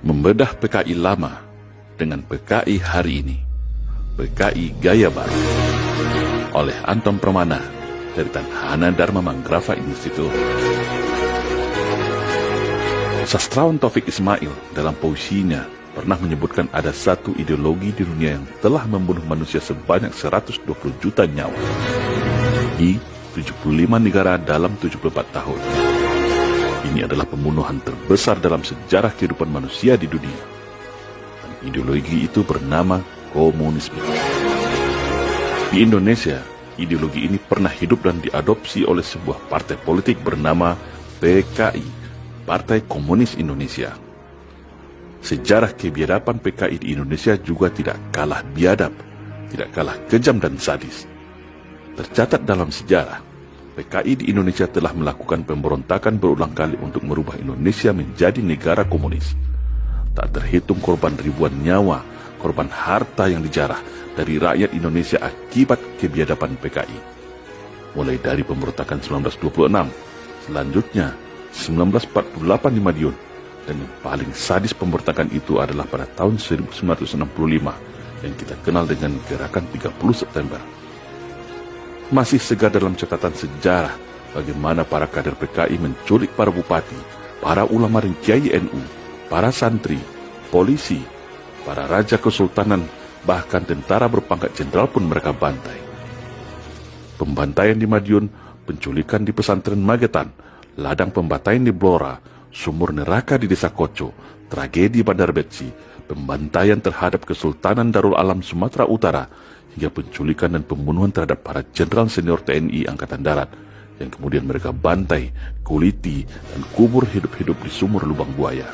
Membedah PKI lama dengan PKI hari ini, PKI Gaya Baru, oleh Anton Permana dari Tanhana Dharma Manggrafa Institute. Sastrawan Taufik Ismail dalam puisinya pernah menyebutkan ada satu ideologi di dunia yang telah membunuh manusia sebanyak 120 juta nyawa di 75 negara dalam 74 tahun. Ini adalah pembunuhan terbesar dalam sejarah kehidupan manusia di dunia. Dan ideologi itu bernama komunisme. Di Indonesia, ideologi ini pernah hidup dan diadopsi oleh sebuah partai politik bernama PKI, Partai Komunis Indonesia. Sejarah kebiadaban PKI di Indonesia juga tidak kalah biadab, tidak kalah kejam dan sadis. Tercatat dalam sejarah, PKI di Indonesia telah melakukan pemberontakan berulang kali untuk merubah Indonesia menjadi negara komunis. Tak terhitung korban ribuan nyawa, korban harta yang dijarah dari rakyat Indonesia akibat kebiadaban PKI. Mulai dari pemberontakan 1926, selanjutnya 1948 di Madiun, dan yang paling sadis pemberontakan itu adalah pada tahun 1965 yang kita kenal dengan Gerakan 30 September. Masih segar dalam catatan sejarah bagaimana para kader PKI menculik para bupati, para ulama dan kiai NU, para santri, polisi, para raja kesultanan, bahkan tentara berpangkat jenderal pun mereka bantai. Pembantaian di Madiun, penculikan di pesantren Magetan, ladang pembantaian di Blora, sumur neraka di desa Koco, tragedi Bandar Betsi, pembantaian terhadap Kesultanan Darul Alam Sumatera Utara, hingga penculikan dan pembunuhan terhadap para jenderal senior TNI Angkatan Darat, yang kemudian mereka bantai, kuliti, dan kubur hidup-hidup di sumur lubang buaya.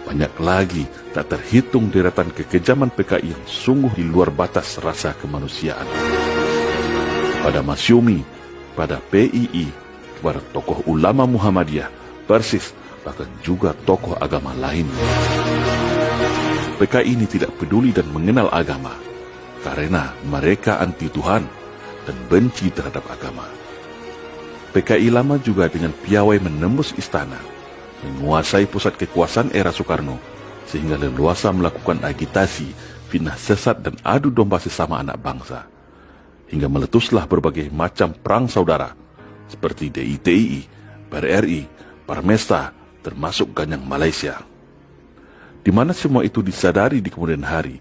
Banyak lagi tak terhitung deretan kekejaman PKI yang sungguh di luar batas rasa kemanusiaan. Kepada Masyumi, pada PII, kepada tokoh ulama Muhammadiyah, Persis, bahkan juga tokoh agama lainnya. PKI ini tidak peduli dan mengenal agama, karena mereka anti Tuhan dan benci terhadap agama. PKI lama juga dengan piawai menembus istana, menguasai pusat kekuasaan era Soekarno, sehingga leluasa melakukan agitasi, fitnah sesat dan adu domba sesama anak bangsa. Hingga meletuslah berbagai macam perang saudara, seperti DITII, PRRI, Parmesta, termasuk Ganyang Malaysia. Di mana semua itu disadari di kemudian hari,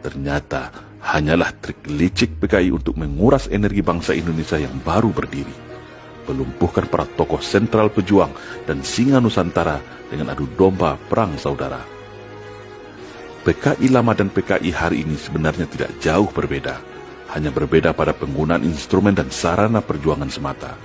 ternyata hanyalah trik licik PKI untuk menguras energi bangsa Indonesia yang baru berdiri, melumpuhkan para tokoh sentral pejuang dan singa Nusantara dengan adu domba perang saudara. PKI lama dan PKI hari ini sebenarnya tidak jauh berbeda, hanya berbeda pada penggunaan instrumen dan sarana perjuangan semata.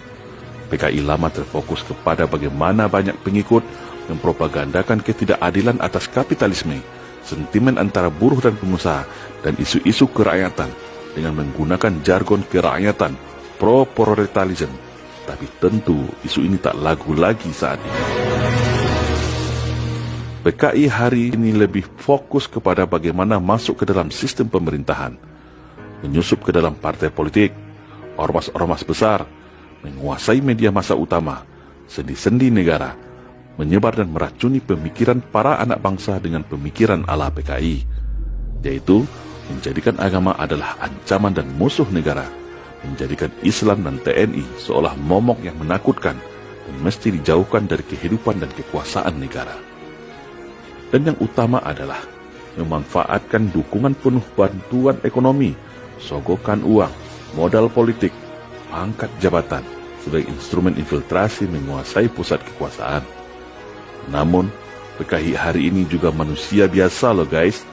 PKI lama terfokus kepada bagaimana banyak pengikut mempropagandakan ketidakadilan atas kapitalisme, sentimen antara buruh dan pengusaha, dan isu-isu kerakyatan dengan menggunakan jargon kerakyatan, pro-proletarianism. Tapi tentu isu ini tak laku lagi saat ini. PKI hari ini lebih fokus kepada bagaimana masuk ke dalam sistem pemerintahan, menyusup ke dalam partai politik, ormas-ormas besar, menguasai media massa utama, sendi-sendi negara, menyebar dan meracuni pemikiran para anak bangsa dengan pemikiran ala PKI, yaitu menjadikan agama adalah ancaman dan musuh negara, menjadikan Islam dan TNI seolah momok yang menakutkan dan mesti dijauhkan dari kehidupan dan kekuasaan negara. Dan yang utama adalah memanfaatkan dukungan penuh bantuan ekonomi, sogokan uang, modal politik, pangkat jabatan sebagai instrumen infiltrasi menguasai pusat kekuasaan. Namun, PKI hari ini juga manusia biasa loh guys.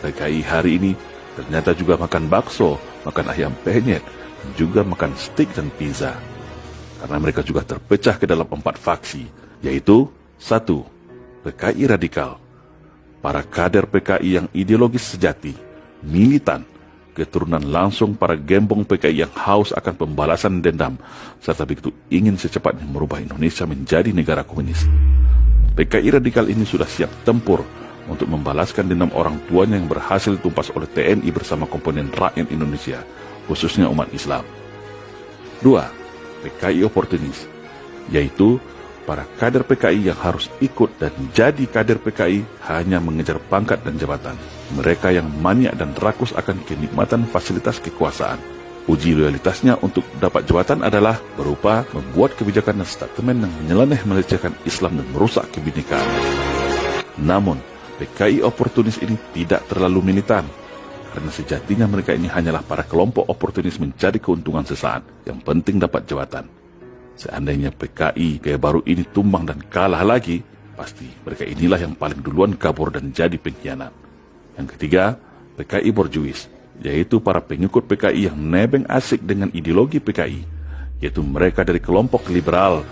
PKI hari ini ternyata juga makan bakso, makan ayam penyet, dan juga makan steak dan pizza. Karena mereka juga terpecah ke dalam 4 faksi, yaitu 1. PKI radikal, para kader PKI yang ideologis sejati, militan, keturunan langsung para gembong PKI yang haus akan pembalasan dendam, serta begitu ingin secepatnya merubah Indonesia menjadi negara komunis. PKI radikal ini sudah siap tempur untuk membalaskan dendam orang tuanya yang berhasil ditumpas oleh TNI bersama komponen rakyat Indonesia, khususnya umat Islam. 2. PKI oportunis, yaitu para kader PKI yang harus ikut dan jadi kader PKI hanya mengejar pangkat dan jabatan. Mereka yang maniak dan rakus akan kenikmatan fasilitas kekuasaan. Uji loyalitasnya untuk dapat jabatan adalah berupa membuat kebijakan dan statement yang menyeleneh melecehkan Islam dan merusak kebinekaan. Namun, PKI oportunis ini tidak terlalu militan, karena sejatinya mereka ini hanyalah para kelompok oportunis mencari keuntungan sesaat, yang penting dapat jabatan. Seandainya PKI gaya baru ini tumbang dan kalah lagi, pasti mereka inilah yang paling duluan kabur dan jadi pengkhianat. Yang ketiga, PKI borjuis, yaitu para pengikut PKI yang nebeng asik dengan ideologi PKI, yaitu mereka dari kelompok liberal,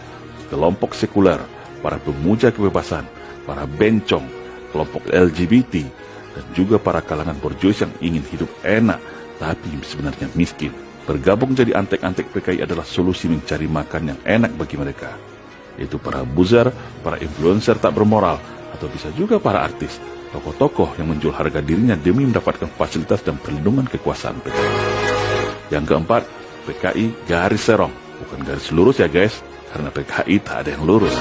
kelompok sekuler, para pemuja kebebasan, para bencong, kelompok LGBT, dan juga para kalangan borjuis yang ingin hidup enak tapi sebenarnya miskin. Bergabung jadi antek-antek PKI adalah solusi mencari makan yang enak bagi mereka, yaitu para buzzer, para influencer tak bermoral, atau bisa juga para artis, tokoh-tokoh yang menjual harga dirinya demi mendapatkan fasilitas dan perlindungan kekuasaan PKI. Yang keempat, PKI garis serong, bukan garis lurus ya guys, karena PKI tak ada yang lurus,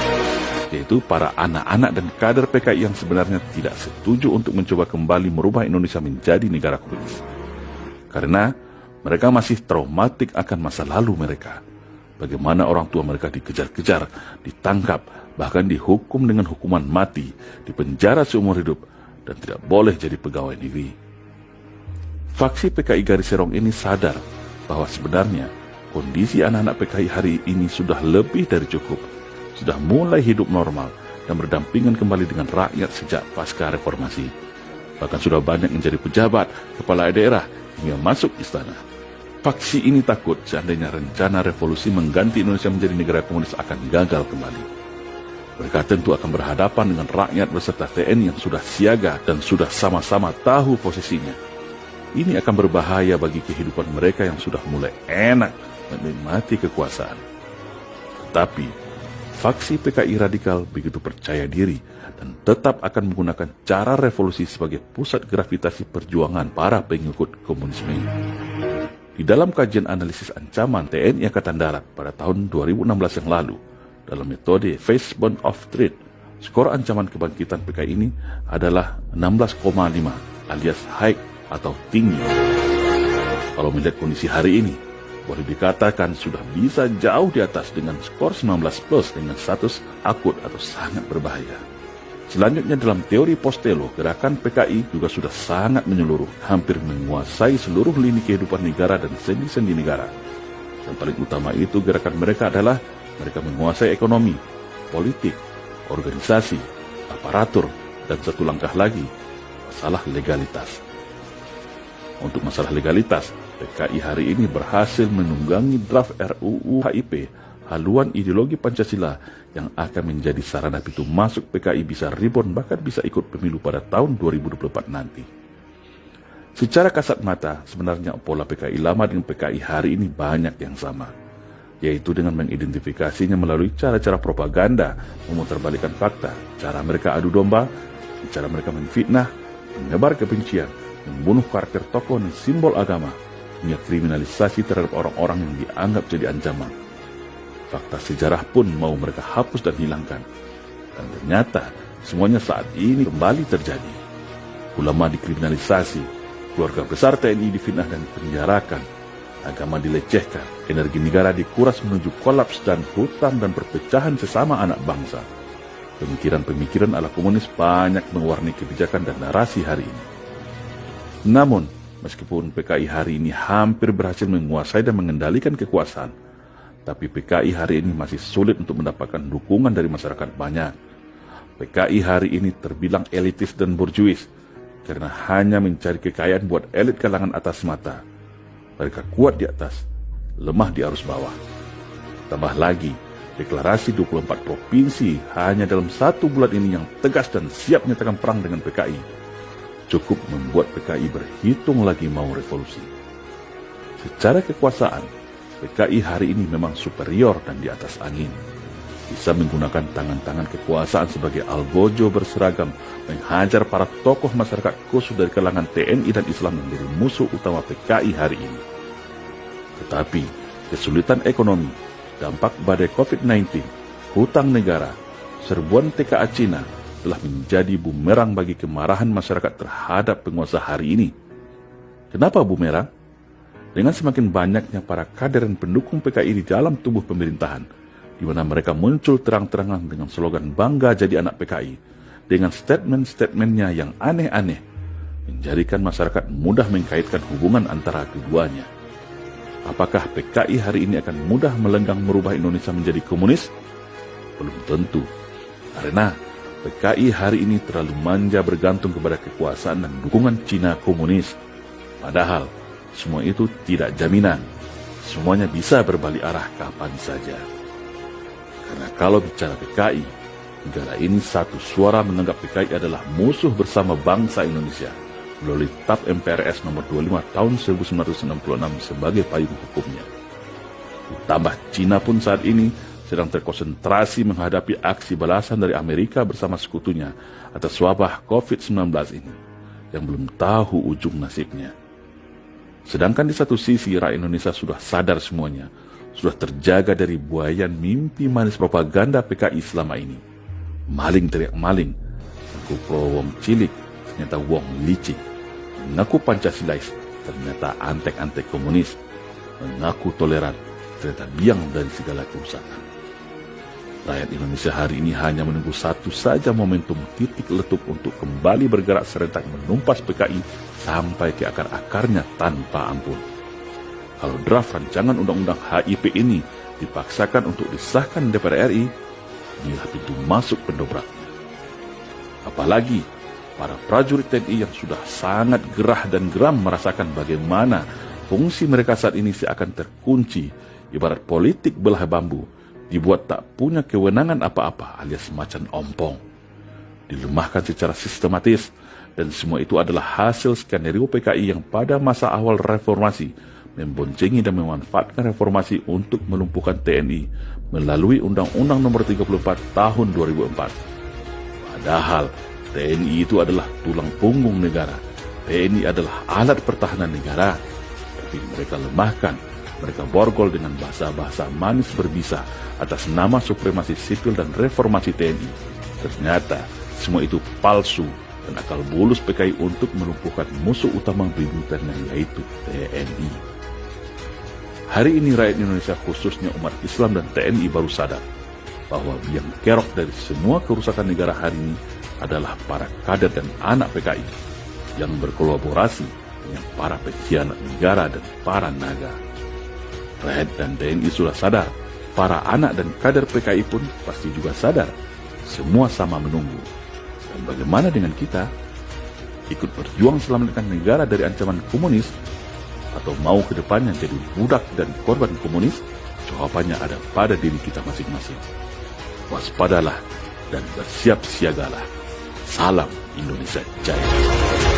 yaitu para anak-anak dan kader PKI yang sebenarnya tidak setuju untuk mencoba kembali merubah Indonesia menjadi negara komunis. Karena mereka masih traumatik akan masa lalu mereka. Bagaimana orang tua mereka dikejar-kejar, ditangkap, bahkan dihukum dengan hukuman mati, dipenjara seumur hidup, dan tidak boleh jadi pegawai negeri. Faksi PKI garis serong ini sadar bahwa sebenarnya kondisi anak-anak PKI hari ini sudah lebih dari cukup, sudah mulai hidup normal dan berdampingan kembali dengan rakyat sejak pasca reformasi. Bahkan sudah banyak yang jadi pejabat, kepala daerah, hingga masuk istana. Faksi ini takut seandainya rencana revolusi mengganti Indonesia menjadi negara komunis akan gagal kembali. Mereka tentu akan berhadapan dengan rakyat beserta TNI yang sudah siaga dan sudah sama-sama tahu posisinya. Ini akan berbahaya bagi kehidupan mereka yang sudah mulai enak menikmati kekuasaan. Tetapi faksi PKI radikal begitu percaya diri dan tetap akan menggunakan cara revolusi sebagai pusat gravitasi perjuangan para pengikut komunisme. Di dalam kajian analisis ancaman TNI Angkatan Darat pada tahun 2016 yang lalu, dalam metode Facebound of Threat, skor ancaman kebangkitan PKI ini adalah 16,5 alias high atau tinggi. Kalau melihat kondisi hari ini, boleh dikatakan sudah bisa jauh di atas dengan skor 19 plus dengan status akut atau sangat berbahaya. Selanjutnya dalam teori Postelo, gerakan PKI juga sudah sangat menyeluruh, hampir menguasai seluruh lini kehidupan negara dan sendi-sendi negara. Yang paling utama itu gerakan mereka adalah mereka menguasai ekonomi, politik, organisasi, aparatur, dan satu langkah lagi, masalah legalitas. Untuk masalah legalitas, PKI hari ini berhasil menunggangi draft RUU HIP, haluan ideologi Pancasila yang akan menjadi sarana pintu masuk PKI bisa reborn bahkan bisa ikut pemilu pada tahun 2024 nanti. Secara kasat mata, sebenarnya pola PKI lama dengan PKI hari ini banyak yang sama, yaitu dengan mengidentifikasinya melalui cara-cara propaganda, memutarbalikkan fakta, cara mereka adu domba, cara mereka menfitnah, menyebar kebencian, membunuh karakter tokoh dan simbol agama, hingga kriminalisasi terhadap orang-orang yang dianggap jadi ancaman. Fakta sejarah pun mau mereka hapus dan hilangkan. Dan ternyata semuanya saat ini kembali terjadi. Ulama dikriminalisasi, keluarga besar TNI difitnah dan dipenjarakan, agama dilecehkan, energi negara dikuras menuju kolaps dan hutang dan perpecahan sesama anak bangsa. Pemikiran-pemikiran ala komunis banyak mewarnai kebijakan dan narasi hari ini. Namun, meskipun PKI hari ini hampir berhasil menguasai dan mengendalikan kekuasaan, tapi PKI hari ini masih sulit untuk mendapatkan dukungan dari masyarakat banyak. PKI hari ini terbilang elitis dan borjuis, karena hanya mencari kekayaan buat elit kalangan atas mata. Mereka kuat di atas, lemah di arus bawah. Tambah lagi, deklarasi 24 provinsi hanya dalam 1 bulan ini yang tegas dan siap menyatakan perang dengan PKI, cukup membuat PKI berhitung lagi mau revolusi. Secara kekuasaan, PKI hari ini memang superior dan di atas angin. Bisa menggunakan tangan-tangan kekuasaan sebagai algojo berseragam, menghajar para tokoh masyarakat khusus dari kalangan TNI dan Islam menjadi musuh utama PKI hari ini. Tetapi, kesulitan ekonomi, dampak badai COVID-19, hutang negara, serbuan TKA Cina telah menjadi bumerang bagi kemarahan masyarakat terhadap penguasa hari ini. Kenapa bumerang? Dengan semakin banyaknya para kader dan pendukung PKI di dalam tubuh pemerintahan, di mana mereka muncul terang-terangan dengan slogan bangga jadi anak PKI, dengan statement-statementnya yang aneh-aneh, menjadikan masyarakat mudah mengkaitkan hubungan antara keduanya. Apakah PKI hari ini akan mudah melenggang merubah Indonesia menjadi komunis? Belum tentu, karena PKI hari ini terlalu manja bergantung kepada kekuasaan dan dukungan Cina komunis. Padahal, semua itu tidak jaminan. Semuanya bisa berbalik arah kapan saja. Karena kalau bicara PKI, negara ini satu suara menganggap PKI adalah musuh bersama bangsa Indonesia melalui TAP MPRS nomor 25 tahun 1966 sebagai payung hukumnya. Ditambah Cina pun saat ini sedang terkonsentrasi menghadapi aksi balasan dari Amerika bersama sekutunya atas wabah COVID-19 ini, yang belum tahu ujung nasibnya. Sedangkan di satu sisi rakyat Indonesia sudah sadar semuanya, sudah terjaga dari buayan mimpi manis propaganda PKI selama ini. Maling teriak maling, mengaku pro wong cilik, ternyata wong licik. Mengaku Pancasilais, ternyata antek-antek komunis. Mengaku toleran, ternyata biang dari segala kerusakan. Rakyat Indonesia hari ini hanya menunggu satu saja momentum titik letup untuk kembali bergerak serentak menumpas PKI sampai ke akar-akarnya tanpa ampun. Kalau draft rancangan undang-undang HIP ini dipaksakan untuk disahkan DPR RI, inilah pintu masuk pendobraknya. Apalagi para prajurit TNI yang sudah sangat gerah dan geram merasakan bagaimana fungsi mereka saat ini seakan terkunci, ibarat politik belah bambu, dibuat tak punya kewenangan apa-apa alias macan ompong. Dilemahkan secara sistematis, dan semua itu adalah hasil skenario PKI yang pada masa awal reformasi memboncengi dan memanfaatkan reformasi untuk melumpuhkan TNI melalui Undang-Undang Nomor 34 Tahun 2004. Padahal TNI itu adalah tulang punggung negara. TNI adalah alat pertahanan negara. Tapi mereka lemahkan, mereka borgol dengan bahasa-bahasa manis berbisa atas nama supremasi sipil dan reformasi TNI. Ternyata semua itu palsu dan akal bulus PKI untuk melumpuhkan musuh utama bebuyutannya, yaitu TNI. Hari ini rakyat Indonesia, khususnya umat Islam dan TNI, baru sadar bahwa yang kerok dari semua kerusakan negara hari ini adalah para kader dan anak PKI yang berkolaborasi dengan para pengkhianat negara dan para naga. Rakyat dan TNI sudah sadar, para anak dan kader PKI pun pasti juga sadar. Semua sama menunggu. Dan bagaimana dengan kita? Ikut berjuang selamatkan negara dari ancaman komunis, atau mau ke depannya jadi budak dan korban komunis? Jawabannya ada pada diri kita masing-masing. Waspadalah dan bersiap siagalah. Salam Indonesia Jaya.